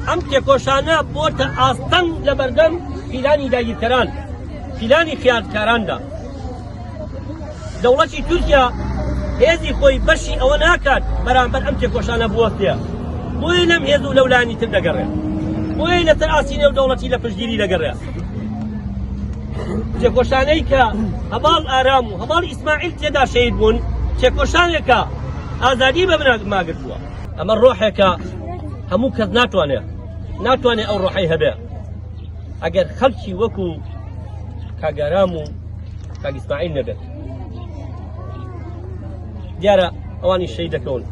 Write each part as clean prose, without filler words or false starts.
ئەم تێکۆشانە بۆتە ئاستەنگ لە بەردەم فیلانی داگیرکەران فیلانی خیانەتکاراندا. دەوڵەتی تورکیا هێزی خۆی بەشی ئەوە ناکات بەرامبەر ئەم تێکۆشانە بوەستەیە، بۆیە لەم هێز و لەولانی تر دەگەڕێت، بۆیە لەسەر ئاسینە و دەوڵەتی لە پشتگیری دەگەڕێت. تێکۆشانەی کە هەباڵ ئارام و هەباڵ ئیسماعیل تێدا شەهید بوون، تێکۆشانێکە ئازادی بە ماگرتووە. ئەمە ڕۆحێکە هەموو کەس ناتوانێت ئەو ڕۆحەی هەبێ ئەگەر خەڵکی وەکو کاگارام و کاگ ئیسماعیل نەبێت. دیارە ئەوانی شەهید دەکەون.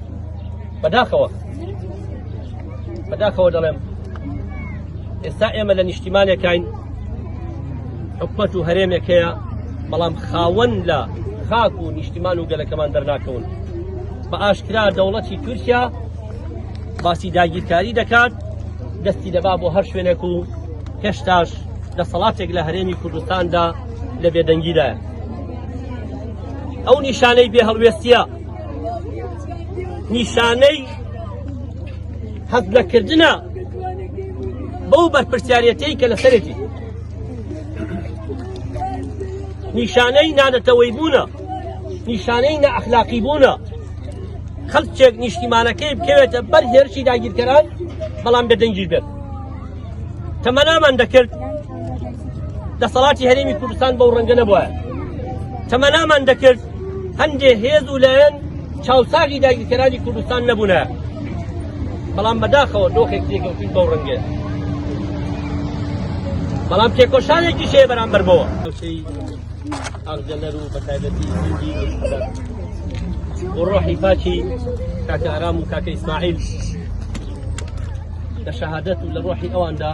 بەداخەوە دەڵێم ئێستا ئێمە لە نیشتیمانێکین، حکومەت و هەرێمێکەیە، بەڵام خاوەن لە خاک و نیشتیمان و گەلەکەمان دەرناکەون. بە ئاشکرا دەوڵەتی تورکیا باسی داگیرکاری دەکات، دەستی دەبا بۆ هەر شوێنێک و هێشتاش دەسەڵاتێک لە هەرێمی کوردستاندا لە بێدەنگیدایە. ئەو نیشانەی بێ هەڵوێستیە، نیشانەی هەزلەکردنە بەو بەرپرسیارەتەی کە لەسەرێتی، نیشانەی نانەتەوەی بوونە، نیشانەی نەئەخلاقی بوونە. خەڵکێک نیشتیمانەکەی بکەوێتە بەر هێرشی داگیرکەران بەڵام بێدەنگی بێت. تەمەنامان دەکرد دەسەڵاتی هەرێمی کوردستان بەو ڕەنگە نەبووە، تەمەنامان دەکرد هەندێک هێز و لایەن چاوساغی داگیرکەرانی کوردستان نەبوونە، بەڵام بەداخەوە دۆخێک تێکەوتین بەو ڕەنگە. بەڵام تێکۆشانێکی شەیە بەرامبەر بەوە ئاغجەلەر و بەتایبەتی بۆ ڕۆحی پاچی کاکە ئارام و کاکە ئیسماعیل لە شەهادەت و لە ڕۆحی ئەواندا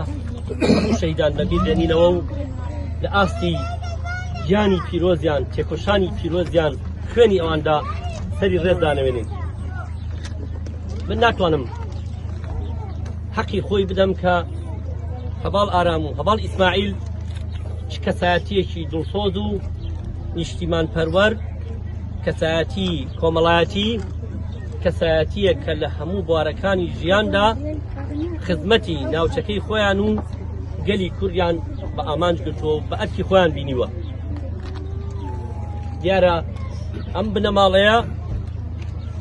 هەموو شەهیدان بەبیر دێنینەوە و لە ئاستی گیانی پیرۆزیان، تێکۆشانی پیرۆزیان خوێنی ئەواندا سەری ڕێزدانەوێنین. من ناتوانم حەقی خۆی بدەم کە هەباڵ ئارام و هەباڵ ئیسماعیل چ کەسایەتیەکی دڵسۆز و نیشتیمان پەروەر، کەسایەتی کۆمەڵایەتی، کەسایەتیە کە لە هەموو بوارەکانی ژیاندا خزمەتی ناوچەکەی خۆیان و گەلی کوردیان بە ئامانج گرتووە و بە ئەرکی خۆیان بینیوە. دیارە ئەم بنەماڵەیە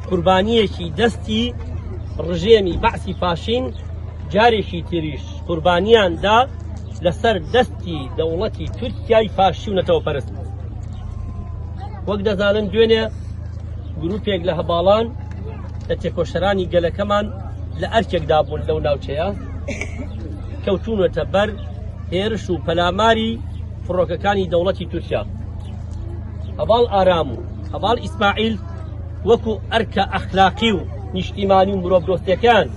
قوربانیەکی دەستی ڕژێمی بەعسی پاشین جارێکی تریش قوربانیاندا لەسەر دەستی دەوڵەتی تورکیای فاشی و نەتەوە پەرست. وەک دەزانن دوێنێ گروپێک لە هەباڵان لە تێکۆشەرانی گەلەکەمان لە ئەرکێکدا بوون لەو ناوچەیە، کەوتونەتە بەر هێرش و پەلاماری فڕۆکەکانی دەوڵەتی تورکیا. هەباڵ ئارام و هەباڵ ئیسماعیل وەکو ئەرکە ئەخلاقی و نیشتیمانی و مرۆڤ دۆستیەکان